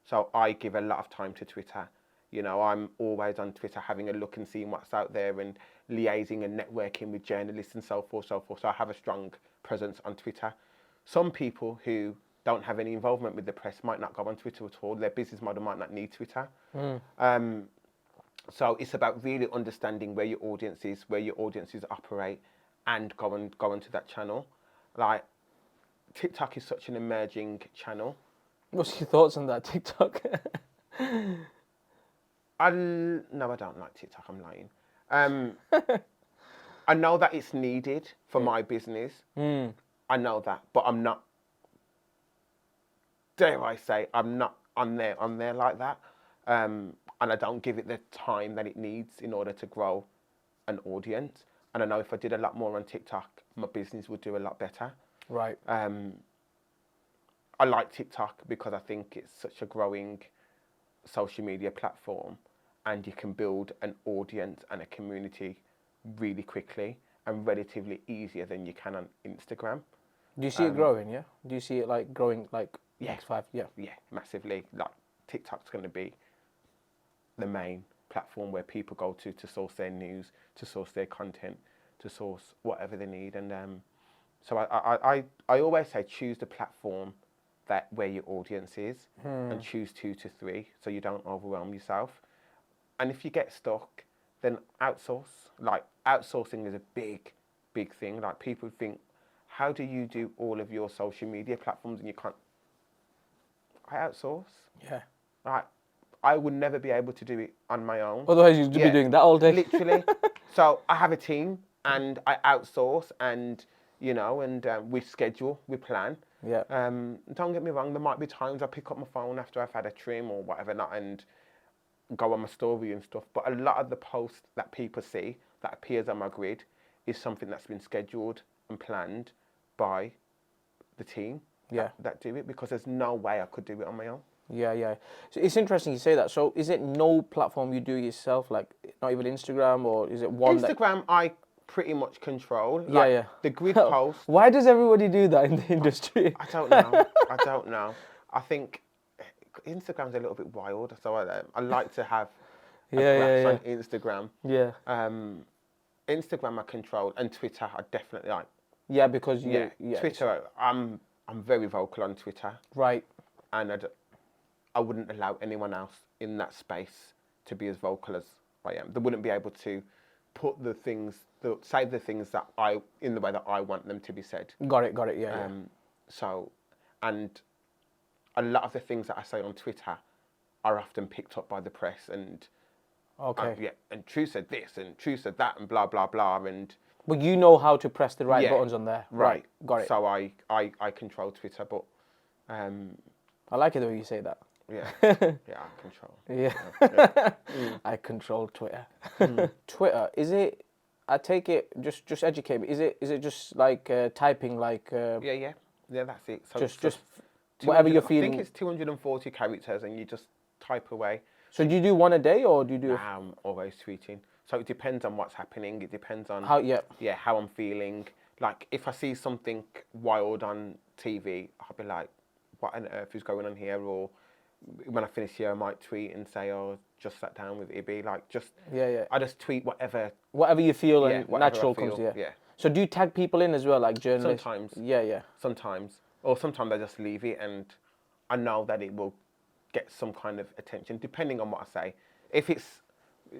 [SPEAKER 3] So I give a lot of time to Twitter. I'm always on Twitter having a look and seeing what's out there and liaising and networking with journalists and so forth. So I have a strong presence on Twitter. Some people who don't have any involvement with the press might not go on Twitter at all. Their business model might not need Twitter. So it's about really understanding where your audience is, where your audiences operate, and go into that channel. Like, TikTok is such an emerging channel.
[SPEAKER 1] What's your thoughts on that, TikTok?
[SPEAKER 3] No, I don't like TikTok, I'm lying. I know that it's needed for my business. I know that, but I'm not, dare I say, I'm not on there like that. And I don't give it the time that it needs in order to grow an audience. And I know if I did a lot more on TikTok, my business would do a lot better.
[SPEAKER 1] Right.
[SPEAKER 3] I like TikTok because I think it's such a growing social media platform, and you can build an audience and a community really quickly and relatively easier than you can on Instagram.
[SPEAKER 1] Do you see it growing, yeah? Do you see it like growing like next 5? Yeah.
[SPEAKER 3] Yeah, massively. Like, TikTok's going to be the main platform where people go to source their news, to source their content, to source whatever they need. And so I always say choose the platform where your audience is, and choose 2 to 3 so you don't overwhelm yourself. And if you get stuck, then outsource. Like, outsourcing is a big thing. Like, people think, how do you do all of your social media platforms and you can't? I outsource.
[SPEAKER 1] Yeah.
[SPEAKER 3] Like, I would never be able to do it on my own.
[SPEAKER 1] Otherwise, you'd be doing that all day.
[SPEAKER 3] Literally. So I have a team, and I outsource, and we schedule, we plan.
[SPEAKER 1] Yeah.
[SPEAKER 3] Don't get me wrong. There might be times I pick up my phone after I've had a trim or whatever, and go on my story and stuff. But a lot of the posts that people see that appears on my grid is something that's been scheduled and planned by the team. That do it, because there's no way I could do it on my own.
[SPEAKER 1] Yeah. So it's interesting you say that. So is it no platform you do yourself, like not even Instagram, or is it one
[SPEAKER 3] Instagram I pretty much control.
[SPEAKER 1] Yeah.
[SPEAKER 3] The grid post.
[SPEAKER 1] Why does everybody do that in the industry?
[SPEAKER 3] I don't know. I think Instagram's a little bit wild, so I like to have a graph on Instagram.
[SPEAKER 1] Yeah.
[SPEAKER 3] Instagram I control, and Twitter I definitely like.
[SPEAKER 1] Yeah, because
[SPEAKER 3] Twitter, I'm very vocal on Twitter.
[SPEAKER 1] Right.
[SPEAKER 3] And I wouldn't allow anyone else in that space to be as vocal as I am. They wouldn't be able to put say the things that in the way that I want them to be said.
[SPEAKER 1] Got it. Yeah.
[SPEAKER 3] So, and a lot of the things that I say on Twitter, are often picked up by the press and
[SPEAKER 1] Okay.
[SPEAKER 3] and True said this and True said that and blah blah blah and
[SPEAKER 1] But you know how to press the right
[SPEAKER 3] Yeah,
[SPEAKER 1] buttons on there.
[SPEAKER 3] right.
[SPEAKER 1] Got it.
[SPEAKER 3] So I control Twitter, but
[SPEAKER 1] I like it the way you say that.
[SPEAKER 3] yeah, yeah, I control.
[SPEAKER 1] Yeah. I control Twitter. Twitter, is it, I take it, just educate me, is it just like typing like...
[SPEAKER 3] Yeah, that's it. So
[SPEAKER 1] just
[SPEAKER 3] it's
[SPEAKER 1] whatever you're
[SPEAKER 3] 200 I
[SPEAKER 1] feeling.
[SPEAKER 3] think it's 240 characters, and you just type away.
[SPEAKER 1] So do you do one a day or do you do...
[SPEAKER 3] I'm always tweeting. So it depends on what's happening. It depends on
[SPEAKER 1] How, yeah.
[SPEAKER 3] how I'm feeling. Like if I see something wild on TV, I'll be like, "What on earth is going on here?" Or when I finish here, I might tweet and say, "Oh, just sat down with Ibby." Like just
[SPEAKER 1] Yeah.
[SPEAKER 3] I just tweet whatever.
[SPEAKER 1] Whatever you feel
[SPEAKER 3] Yeah,
[SPEAKER 1] and
[SPEAKER 3] whatever I
[SPEAKER 1] natural
[SPEAKER 3] feel,
[SPEAKER 1] comes, yeah.
[SPEAKER 3] yeah.
[SPEAKER 1] So do you tag people in as well, like journalists?
[SPEAKER 3] Sometimes.
[SPEAKER 1] Yeah.
[SPEAKER 3] Sometimes, or sometimes I just leave it, and I know that it will get some kind of attention depending on what I say. If it's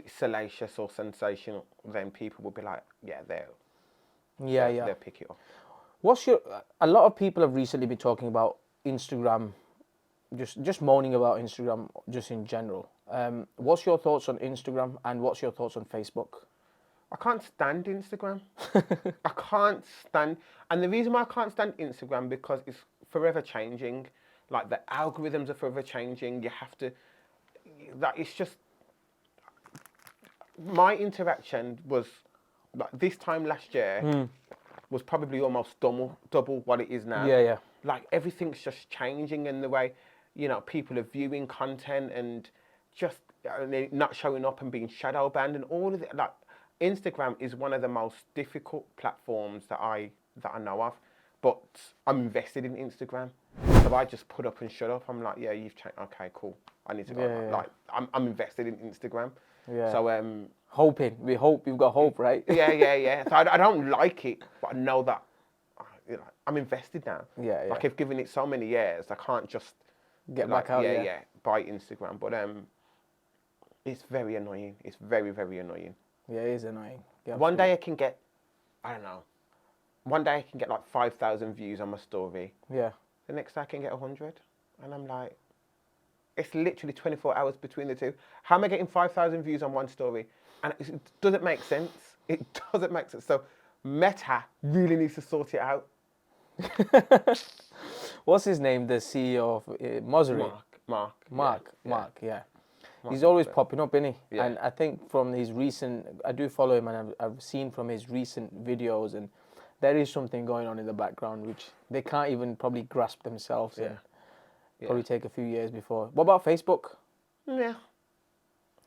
[SPEAKER 3] salacious or sensational, then people will be like, "Yeah, they'll pick it up."
[SPEAKER 1] What's your... A lot of people have recently been talking about Instagram, just moaning about Instagram just in general. What's your thoughts on Instagram and what's your thoughts on Facebook?
[SPEAKER 3] I can't stand Instagram. I can't stand, and the reason why I can't stand Instagram because it's forever changing. Like the algorithms are forever changing. You have to. That it's just. My interaction was like this time last year was probably almost double what it is now.
[SPEAKER 1] Yeah.
[SPEAKER 3] Like everything's just changing in the way, people are viewing content and just not showing up and being shadow banned and all of it. Like Instagram is one of the most difficult platforms that I know of, but I'm invested in Instagram. So I just put up and shut up. I'm like, yeah, you've changed. Okay, cool. I need to go.
[SPEAKER 1] Yeah.
[SPEAKER 3] Like I'm invested in Instagram.
[SPEAKER 1] Yeah.
[SPEAKER 3] So
[SPEAKER 1] hoping. We've got hope, right?
[SPEAKER 3] yeah. So I don't like it, but I know that I'm invested now.
[SPEAKER 1] Yeah.
[SPEAKER 3] Like I've given it so many years, I can't just
[SPEAKER 1] Get back out.
[SPEAKER 3] Yeah, buy Instagram. But it's very annoying. It's very, very annoying.
[SPEAKER 1] Yeah, it is annoying. Yeah,
[SPEAKER 3] One day I can get, I don't know. One day I can get like 5,000 views on my story.
[SPEAKER 1] Yeah.
[SPEAKER 3] The next day I can get 100, and I'm like, it's literally 24 hours between the two. How am I getting 5,000 views on one story? And it doesn't make sense. It doesn't make sense. So Meta really needs to sort it out.
[SPEAKER 1] What's his name? The CEO of Mozari? Mark, yeah. He's always popping up, isn't he?
[SPEAKER 3] Yeah.
[SPEAKER 1] And I think from his recent, I do follow him, and I've seen from his recent videos, and there is something going on in the background which they can't even probably grasp themselves. And probably take a few years before. What about Facebook?
[SPEAKER 3] Yeah.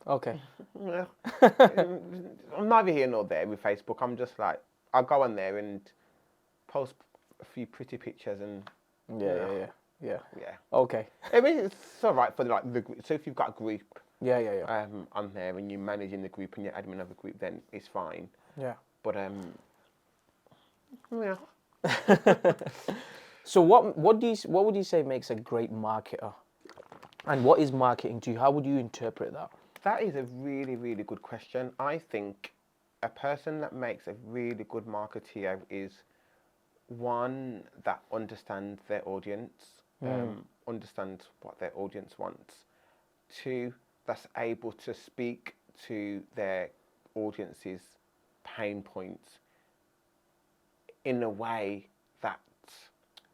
[SPEAKER 1] Okay.
[SPEAKER 3] Yeah. I'm neither here nor there with Facebook. I'm just like, I'll go on there and post a few pretty pictures and
[SPEAKER 1] Yeah.
[SPEAKER 3] Okay. I mean, it's all right for like the group. So if you've got a group,
[SPEAKER 1] Yeah.
[SPEAKER 3] on there and you're managing the group and you're admin of a group, then it's fine.
[SPEAKER 1] Yeah.
[SPEAKER 3] But yeah.
[SPEAKER 1] So what would you say makes a great marketer? And what is marketing to you? How would you interpret that?
[SPEAKER 3] That is a really, really good question. I think a person that makes a really good marketeer is one that understands their audience, understands what their audience wants. Two, that's able to speak to their audience's pain points in a way that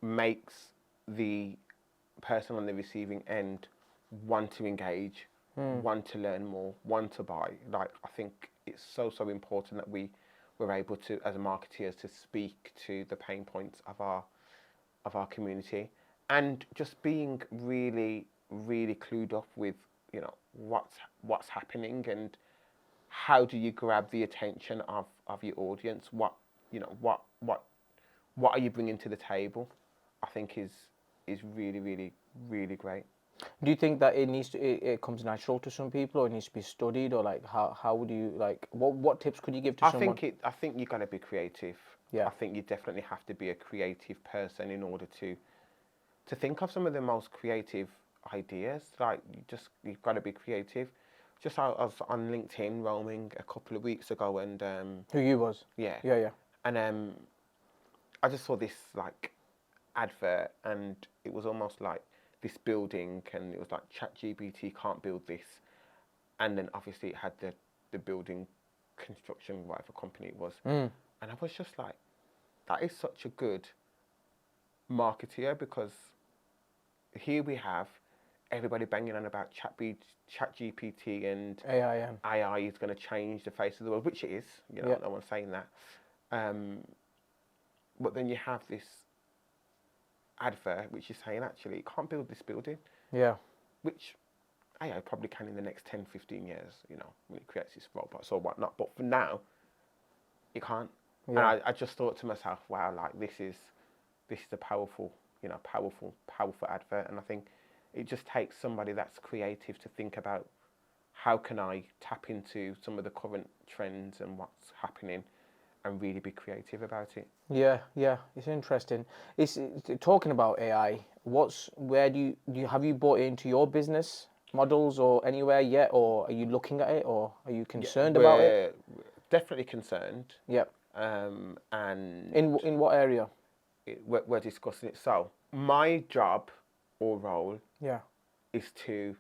[SPEAKER 3] makes the person on the receiving end want to engage, want to learn more, want to buy. Like, I think it's so important that we're able to, as marketeers, to speak to the pain points of our community, and just being really, really clued up with what's happening and how do you grab the attention of your audience. What are you bringing to the table? I think is really, really, really great.
[SPEAKER 1] Do you think that it comes natural to some people, or it needs to be studied, or like how would you like what tips could you give to someone?
[SPEAKER 3] I think you got to be creative.
[SPEAKER 1] Yeah.
[SPEAKER 3] I think you definitely have to be a creative person in order to think of some of the most creative ideas. Like you've got to be creative. Just I was on LinkedIn roaming a couple of weeks ago, and
[SPEAKER 1] Who you was?
[SPEAKER 3] Yeah. And I just saw this like advert, and it was almost like this building, and it was like ChatGPT can't build this, and then obviously it had the building construction, whatever company it was, and I was just like, that is such a good marketeer, because here we have everybody banging on about ChatGPT and AI is going to change the face of the world, which it is. You know, no one's saying that. But then you have this advert which is saying, actually, it can't build this building.
[SPEAKER 1] Yeah.
[SPEAKER 3] Which AI probably can in the next 10, 15 years, you know, when it creates its robots or whatnot. But for now, it can't. Yeah. And I just thought to myself, wow, like this is a powerful, you know, powerful advert. And I think it just takes somebody that's creative to think about, how can I tap into some of the current trends and what's happening, and really be creative about it.
[SPEAKER 1] Yeah, it's interesting. It's talking about AI. Where do you have you bought it into your business models or anywhere yet, or are you looking at it, or are you concerned about it?
[SPEAKER 3] We're definitely concerned.
[SPEAKER 1] Yep.
[SPEAKER 3] And
[SPEAKER 1] in what area?
[SPEAKER 3] We're discussing it. So my job or role, is to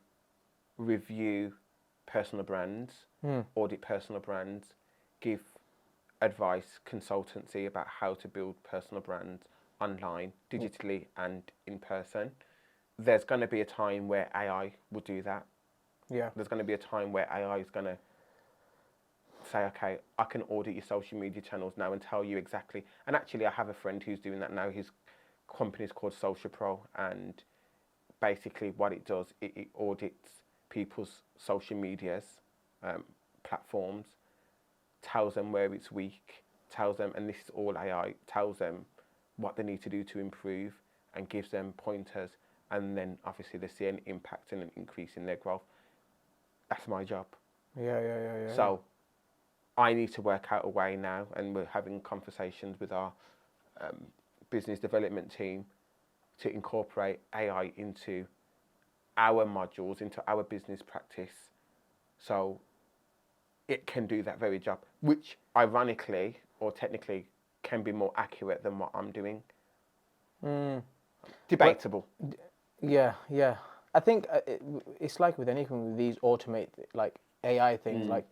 [SPEAKER 3] review personal brands, audit personal brands, give advice, consultancy about how to build personal brands online, digitally, and in person. There's going to be a time where AI will do that. Yeah. There's going to be a time where AI is going to say, okay, I can audit your social media channels now and tell you exactly. And actually, I have a friend who's doing that now. His company is called Social Pro, and basically what it does, it audits people's social medias, platforms, tells them where it's weak, tells them, and this is all AI, tells them what they need to do to improve, and gives them pointers, and then obviously they see an impact and an increase in their growth. That's my job. Yeah. So I need to work out a way now, and we're having conversations with our business development team to incorporate AI into our modules, into our business practice, so it can do that very job, which ironically or technically can be more accurate than what I'm doing. Debatable.
[SPEAKER 1] Yeah. I think it's like with anything with these automate, like AI things, like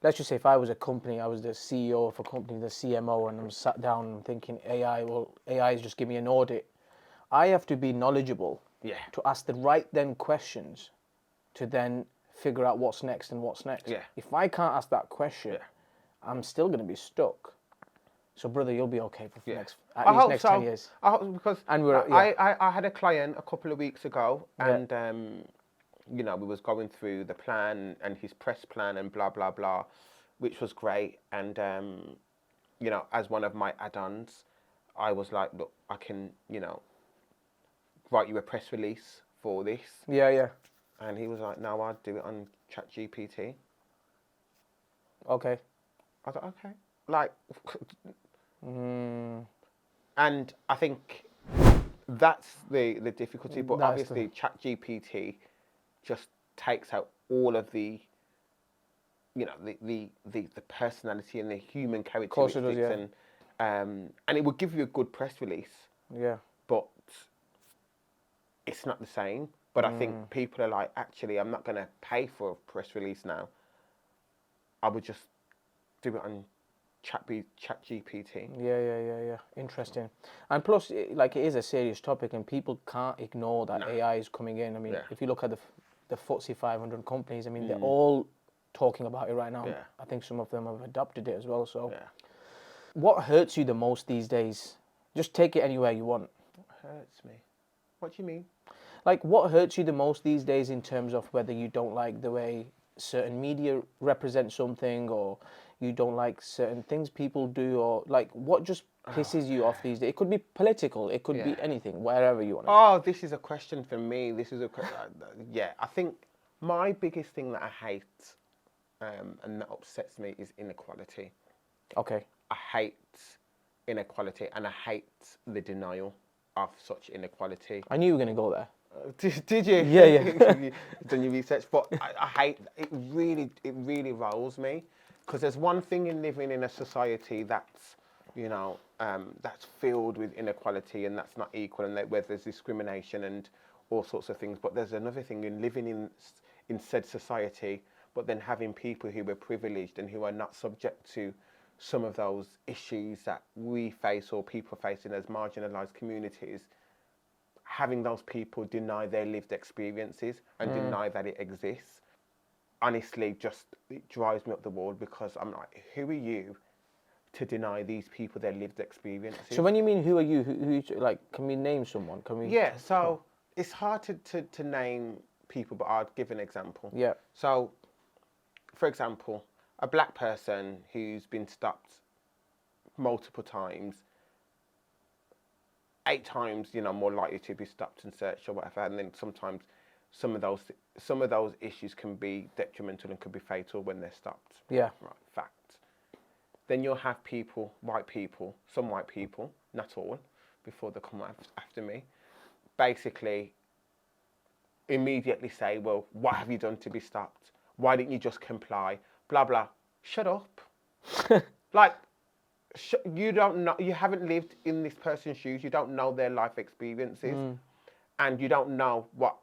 [SPEAKER 1] let's just say if I was a company, I was the CEO of a company, the CMO, and I'm sat down and thinking AI is just give me an audit. I have to be knowledgeable to ask the right then questions to then figure out what's next and what's next. Yeah. If I can't ask that question, I'm still going to be stuck. So, brother, you'll be okay for the next 10 years.
[SPEAKER 3] I hope, because I had a client a couple of weeks ago, and you know, we was going through the plan and his press plan and blah blah blah, which was great. And you know, as one of my add-ons, I was like, look, I can, you know, write you a press release for this.
[SPEAKER 1] Yeah.
[SPEAKER 3] And he was like, no, I'd do it on ChatGPT.
[SPEAKER 1] Okay.
[SPEAKER 3] I thought, okay. Like, and I think that's the difficulty. But obviously, ChatGPT just takes out all of the, you know, the personality and the human characteristics. Of course it does, and it would give you a good press release. Yeah. But it's not the same. But I think people are like, actually, I'm not going to pay for a press release now. I would just do it on ChatGPT.
[SPEAKER 1] Yeah. Interesting. And plus, like, it is a serious topic, and people can't ignore that AI is coming in. I mean, if you look at the FTSE 500 companies, I mean, they're all talking about it right now. Yeah. I think some of them have adopted it as well. So, what hurts you the most these days? Just take it anywhere you want.
[SPEAKER 3] What hurts me? What do you mean?
[SPEAKER 1] Like, what hurts you the most these days in terms of whether you don't like the way certain media represent something, or you don't like certain things people do, or like what just pisses you off these days? It could be political, it could be anything, wherever you want to.
[SPEAKER 3] Oh, this is a question for me. This is a I think my biggest thing that I hate and that upsets me is inequality.
[SPEAKER 1] Okay.
[SPEAKER 3] I hate inequality, and I hate the denial of such inequality.
[SPEAKER 1] I knew you were going to go there.
[SPEAKER 3] Did you?
[SPEAKER 1] Yeah.
[SPEAKER 3] You've done your research, but I hate it. Really rolls me, because there's one thing in living in a society that's, you know, that's filled with inequality and that's not equal, and where there's discrimination and all sorts of things. But there's another thing in living in said society, but then having people who are privileged and who are not subject to some of those issues that we face or people facing as marginalised communities, having those people deny their lived experiences and deny that it exists, honestly, just it drives me up the wall, because I'm like, who are you to deny these people their lived experiences?
[SPEAKER 1] So when you mean who are you, who like, can we name someone? Can we?
[SPEAKER 3] Yeah, so it's hard to name people, but I'll give an example.
[SPEAKER 1] Yeah.
[SPEAKER 3] So, for example, a black person who's been stopped multiple times, 8 times, more likely to be stopped and searched or whatever, and then sometimes some of those issues can be detrimental and could be fatal when they're stopped.
[SPEAKER 1] Yeah.
[SPEAKER 3] Right, fact. Then you'll have people, some white people, not all, before they come after me, basically immediately say, well, what have you done to be stopped? Why didn't you just comply? Blah, blah. Shut up. Like, you don't know, you haven't lived in this person's shoes, you don't know their life experiences, and you don't know what,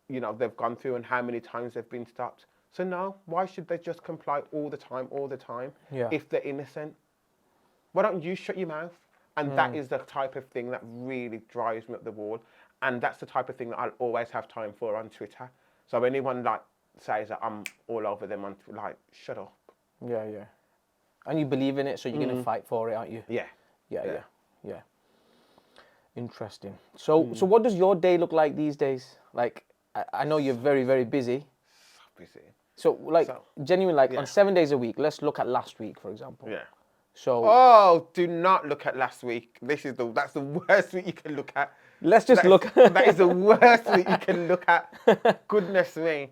[SPEAKER 3] they've gone through and how many times they've been stopped. So no, why should they just comply all the time, if they're innocent? Why don't you shut your mouth? And that is the type of thing that really drives me up the wall. And that's the type of thing that I'll always have time for on Twitter. So anyone says that I'm all over them, shut up.
[SPEAKER 1] Yeah. And you believe in it, so you're going to fight for it, aren't you?
[SPEAKER 3] Yeah.
[SPEAKER 1] Yeah. Interesting. So what does your day look like these days? Like, I know you're very, very busy.
[SPEAKER 3] So busy.
[SPEAKER 1] So, genuinely, on 7 days a week, let's look at last week, for example.
[SPEAKER 3] Yeah.
[SPEAKER 1] So.
[SPEAKER 3] Oh, do not look at last week. That's the worst week you can look at.
[SPEAKER 1] Let's just look.
[SPEAKER 3] That is the worst week you can look at. Goodness me.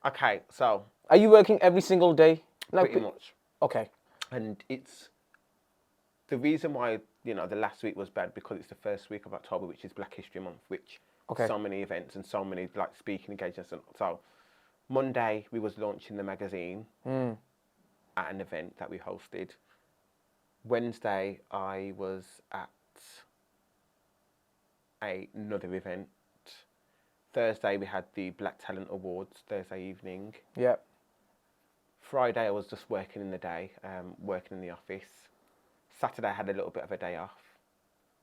[SPEAKER 3] Okay, so.
[SPEAKER 1] Are you working every single day?
[SPEAKER 3] Pretty much.
[SPEAKER 1] Okay.
[SPEAKER 3] And it's the reason why, the last week was bad, because it's the first week of October, which is Black History Month, which so many events and so many speaking engagements. And so Monday we was launching the magazine at an event that we hosted. Wednesday I was at another event. Thursday we had the Black Talent Awards Thursday evening.
[SPEAKER 1] Yeah.
[SPEAKER 3] Friday I was just working in the day, working in the office. Saturday I had a little bit of a day off.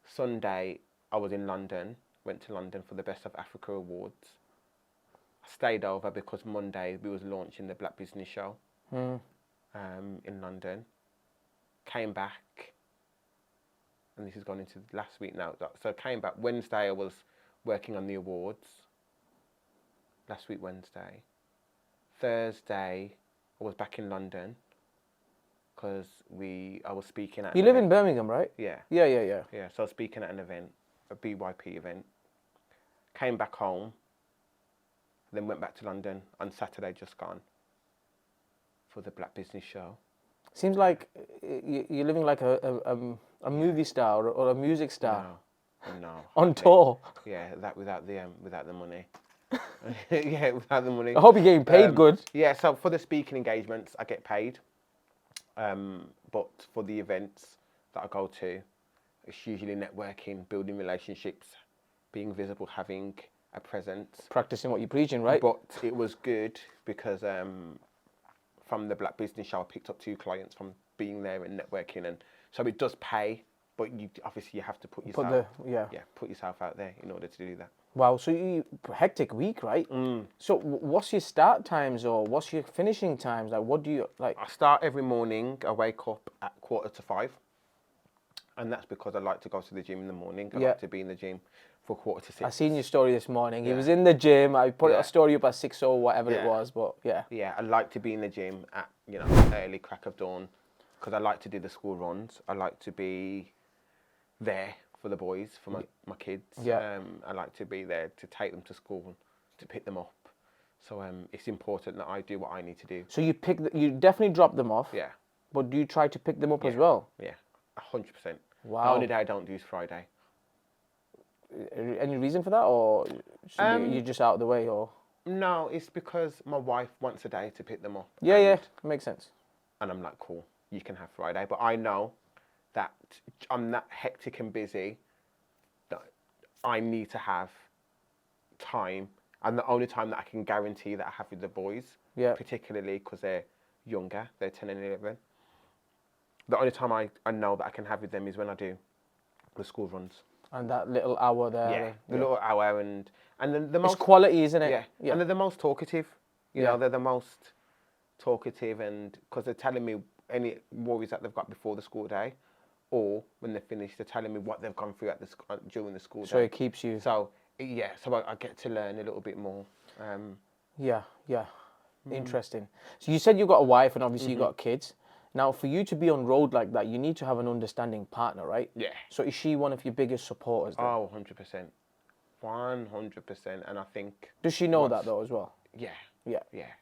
[SPEAKER 3] Sunday I was in London, went to London for the Best of Africa Awards. I stayed over because Monday we was launching the Black Business Show in London. Came back, and this has gone into last week now. So I came back Wednesday, I was working on the awards. Last week Wednesday. Thursday I was back in London because I was speaking at.
[SPEAKER 1] You live in Birmingham, right?
[SPEAKER 3] Yeah.
[SPEAKER 1] Yeah.
[SPEAKER 3] Yeah, so I was speaking at an event, a BYP event. Came back home, then went back to London on Saturday just gone for the Black Business Show.
[SPEAKER 1] Seems like you're living like a movie star or a music star.
[SPEAKER 3] No.
[SPEAKER 1] On tour.
[SPEAKER 3] Yeah, that without the money. Yeah, without the money.
[SPEAKER 1] I hope you're getting paid good.
[SPEAKER 3] Yeah, so for the speaking engagements, I get paid. But for the events that I go to, it's usually networking, building relationships, being visible, having a presence.
[SPEAKER 1] Practicing what you're preaching, right?
[SPEAKER 3] But it was good because from the Black Business Show, I picked up 2 clients from being there and networking, and so it does pay. But you have to put yourself put yourself out there in order to do that.
[SPEAKER 1] Wow, so hectic week, right? So what's your start times or what's your finishing times? Like, what do you like?
[SPEAKER 3] I start every morning. I wake up at 5:15, and that's because I like to go to the gym in the morning. I like to be in the gym for 5:45. I
[SPEAKER 1] seen your story this morning. He was in the gym. I put a story up at 6 or whatever it was, but yeah.
[SPEAKER 3] Yeah, I like to be in the gym at early crack of dawn because I like to do the school runs. I like to be there for the boys, for my kids.
[SPEAKER 1] Yeah.
[SPEAKER 3] I like to be there to take them to school, to pick them up. So it's important that I do what I need to do.
[SPEAKER 1] So you definitely drop them off.
[SPEAKER 3] Yeah.
[SPEAKER 1] But do you try to pick them up as well?
[SPEAKER 3] Yeah, 100%.
[SPEAKER 1] Wow.
[SPEAKER 3] The only day I don't do is Friday.
[SPEAKER 1] Any reason for that, or you're just out of the way, or?
[SPEAKER 3] No, it's because my wife wants a day to pick them up.
[SPEAKER 1] Yeah, makes sense.
[SPEAKER 3] And I'm like, cool, you can have Friday. But I know that I'm that hectic and busy that I need to have time, and the only time that I can guarantee that I have with the boys, particularly because they're younger, they're 10 and 11. The only time I know that I can have with them is when I do the school runs.
[SPEAKER 1] And that little hour there.
[SPEAKER 3] Yeah, the little hour, and then the most...
[SPEAKER 1] It's quality, isn't it?
[SPEAKER 3] Yeah, and they're the most talkative. You know, they're the most talkative, and because they're telling me any worries that they've got before the school day, or when they're finished, they're telling me what they've gone through during the school day.
[SPEAKER 1] So it keeps you...
[SPEAKER 3] So, yeah, so I get to learn a little bit more.
[SPEAKER 1] Interesting. So you said you've got a wife and obviously you've got kids. Now, for you to be on road like that, you need to have an understanding partner, right?
[SPEAKER 3] Yeah.
[SPEAKER 1] So is she one of your biggest supporters then?
[SPEAKER 3] Oh, 100%. 100%. And I think...
[SPEAKER 1] Does she know that though as well?
[SPEAKER 3] Yeah.
[SPEAKER 1] Yeah.
[SPEAKER 3] Yeah.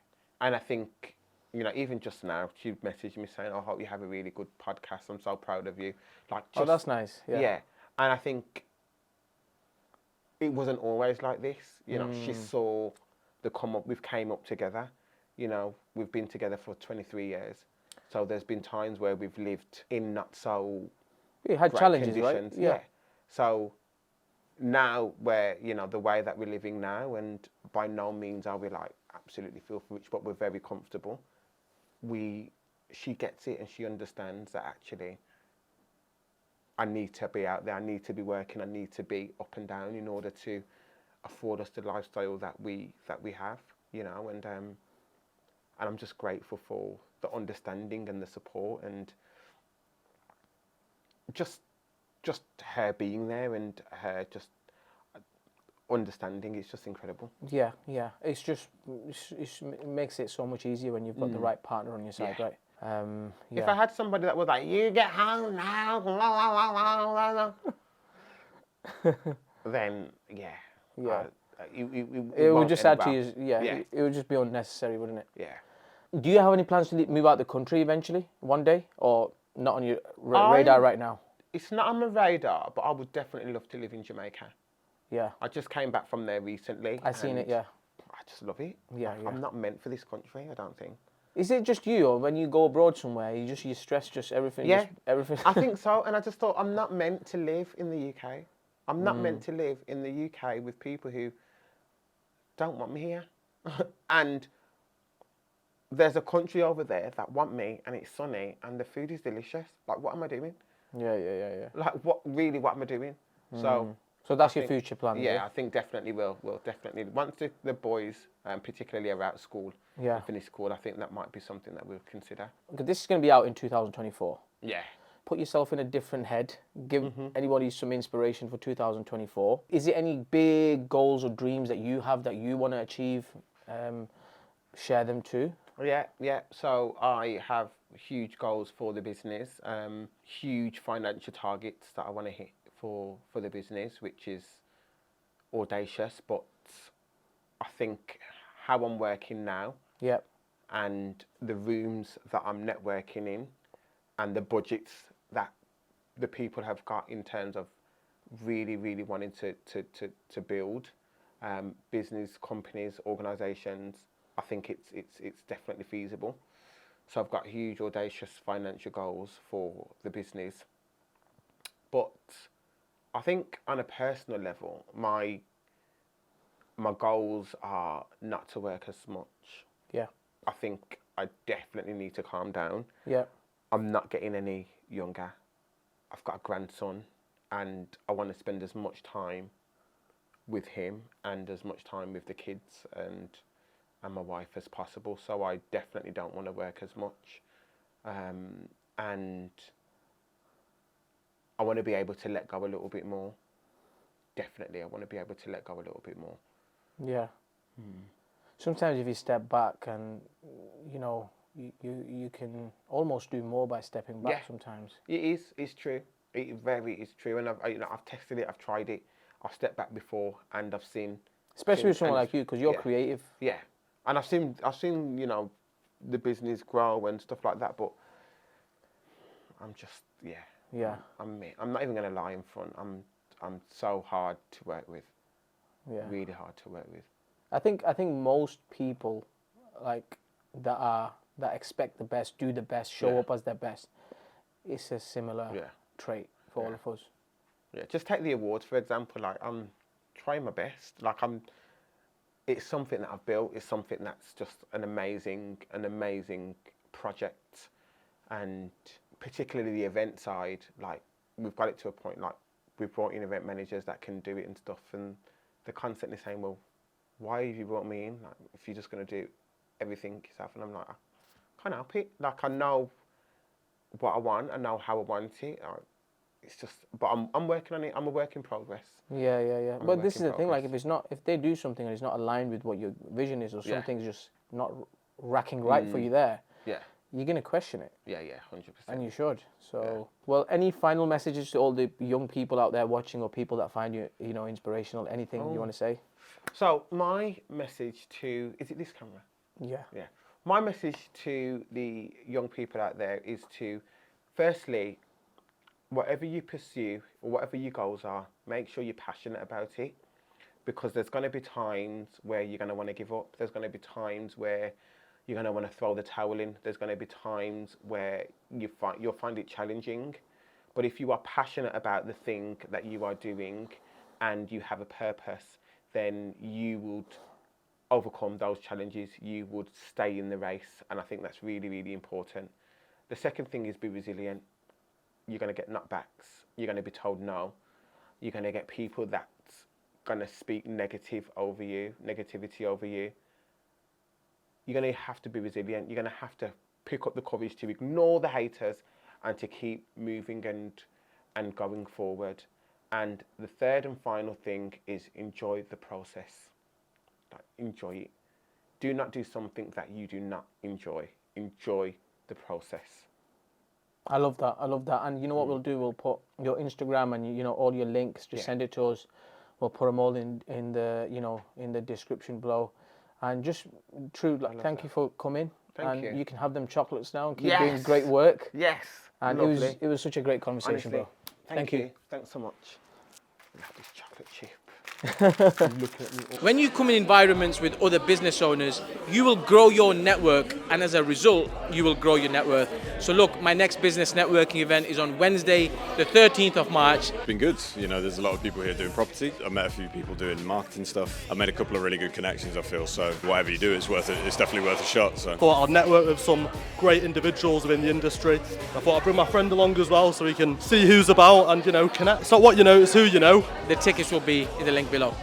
[SPEAKER 3] And I think, you know, even just now, she messaged me saying, I hope you have a really good podcast. I'm so proud of you. Like, just,
[SPEAKER 1] that's nice. Yeah.
[SPEAKER 3] And I think it wasn't always like this. You know, she saw the come up. We've came up together. You know, we've been together for 23 years. So there's been times where we've lived in not so
[SPEAKER 1] You had
[SPEAKER 3] great
[SPEAKER 1] challenges,
[SPEAKER 3] conditions.
[SPEAKER 1] right? Yeah.
[SPEAKER 3] So now we're, you know, the way that we're living now, and by no means are we like absolutely filthy rich, but we're very comfortable. She gets it and she understands that actually I need to be out there, I need to be working, I need to be up and down in order to afford us the lifestyle that we have, you know, and I'm just grateful for the understanding and the support, and just her being there and her just understanding. It's just incredible.
[SPEAKER 1] Yeah. It's just it makes it so much easier when you've got the right partner on your side, right?
[SPEAKER 3] If I had somebody that was like, you get home now, then
[SPEAKER 1] it would just add to you. It would just be unnecessary, wouldn't it?
[SPEAKER 3] Yeah.
[SPEAKER 1] Do you have any plans to move out the country eventually, one day, or not on your radar right now?
[SPEAKER 3] It's not on my radar, but I would definitely love to live in Jamaica.
[SPEAKER 1] Yeah.
[SPEAKER 3] I just came back from there recently.
[SPEAKER 1] I seen it, yeah.
[SPEAKER 3] I just love it.
[SPEAKER 1] Yeah.
[SPEAKER 3] I'm not meant for this country, I don't think.
[SPEAKER 1] Is it just you, or when you go abroad somewhere, you stress just everything?
[SPEAKER 3] Yeah,
[SPEAKER 1] everything.
[SPEAKER 3] I think so, and I just thought I'm not meant to live in the UK. I'm not meant to live in the UK with people who don't want me here. And there's a country over there that want me, and it's sunny, and the food is delicious. Like, what am I doing?
[SPEAKER 1] Yeah.
[SPEAKER 3] Like, what am I doing?
[SPEAKER 1] So that's your future plan?
[SPEAKER 3] Yeah, I think definitely we'll definitely, once the boys, particularly are out of school, finish school, I think that might be something that we'll consider.
[SPEAKER 1] This is going to be out in 2024.
[SPEAKER 3] Yeah.
[SPEAKER 1] Put yourself in a different head. Give anybody some inspiration for 2024. Is there any big goals or dreams that you have that you want to achieve? Share them too.
[SPEAKER 3] Yeah. So I have huge goals for the business, huge financial targets that I want to hit for the business, which is audacious, but I think how I'm working now, and the rooms that I'm networking in, and the budgets that the people have got in terms of really wanting to build business, companies, organisations, I think it's definitely feasible. So I've got huge, audacious financial goals for the business. But I think on a personal level, my goals are not to work as much.
[SPEAKER 1] Yeah.
[SPEAKER 3] I think I definitely need to calm down.
[SPEAKER 1] Yeah.
[SPEAKER 3] I'm not getting any younger. I've got a grandson, and I want to spend as much time with him and as much time with the kids and my wife as possible. So I definitely don't want to work as much, and I want to be able to let go a little bit more. Definitely, I want to be able to let go a little bit more.
[SPEAKER 1] Yeah. Sometimes if you step back, and you know, you can almost do more by stepping back. Sometimes
[SPEAKER 3] it's true. It very is true, and I've tested it, I've tried it, I've stepped back before, and I've seen.
[SPEAKER 1] Especially with someone like you, because you're creative.
[SPEAKER 3] Yeah, and I've seen the business grow and stuff like that, but I'm just I'm not even gonna lie in front. I'm so hard to work with. Yeah. Really hard to work with.
[SPEAKER 1] I think most people that expect the best, do the best, show up as their best. It's a similar trait for all of us.
[SPEAKER 3] Yeah, just take the awards for example. Like, I'm trying my best. Like, I'm it's something that I've built. It's something that's just an amazing project, and particularly the event side. Like, we've got it to a point, like, we've brought in event managers that can do it and stuff, and they're constantly saying, well, why have you brought me in? Like, if you're just going to do everything yourself. And I'm like, I can't help it. Like, I know what I want, I know how I want it. It's just, but I'm working on it. I'm a work in progress.
[SPEAKER 1] Yeah. But this is the thing, like, if they do something and it's not aligned with what your vision is, or something's just not racking right for you there, you're going to question it.
[SPEAKER 3] Yeah, 100%.
[SPEAKER 1] And you should. So, well, any final messages to all the young people out there watching, or people that find you, inspirational? Anything you want to say?
[SPEAKER 3] So my message to, is it this camera?
[SPEAKER 1] Yeah.
[SPEAKER 3] My message to the young people out there is to, firstly, whatever you pursue or whatever your goals are, make sure you're passionate about it, because there's going to be times where you're going to want to give up. There's going to be times where you're going to want to throw the towel in. There's going to be times where you'll find it challenging. But if you are passionate about the thing that you are doing and you have a purpose, then you would overcome those challenges. You would stay in the race. And I think that's really, really important. The second thing is be resilient. You're going to get knockbacks. You're going to be told no. You're going to get people that's going to speak negativity over you. You're going to have to be resilient. You're going to have to pick up the courage to ignore the haters and to keep moving and going forward. And the third and final thing is enjoy the process. Like, enjoy it. Do not do something that you do not enjoy. Enjoy the process.
[SPEAKER 1] I love that. And you know what we'll do? We'll put your Instagram and all your links. Just send it to us. We'll put them all in the in the description below. And just thank you for coming.
[SPEAKER 3] Thank you.
[SPEAKER 1] You can have them chocolates now and keep doing great work.
[SPEAKER 3] Yes.
[SPEAKER 1] And
[SPEAKER 3] lovely.
[SPEAKER 1] it was such a great conversation,
[SPEAKER 3] Honestly,
[SPEAKER 1] bro. Thank you.
[SPEAKER 3] Thanks so much. I love this chocolate chip.
[SPEAKER 4] When you come in environments with other business owners, you will grow your network, and as a result, you will grow your net worth. So look, my next business networking event is on Wednesday, the 13th of March.
[SPEAKER 5] It's been good. There's a lot of people here doing property. I've met a few people doing marketing stuff. I've made a couple of really good connections, I feel. So whatever you do, it's definitely worth a shot. So
[SPEAKER 6] thought I'd network with some great individuals within the industry. I thought I'd bring my friend along as well, so he can see who's about and connect. It's not what you know, it's who you know.
[SPEAKER 4] The tickets will be in the link below.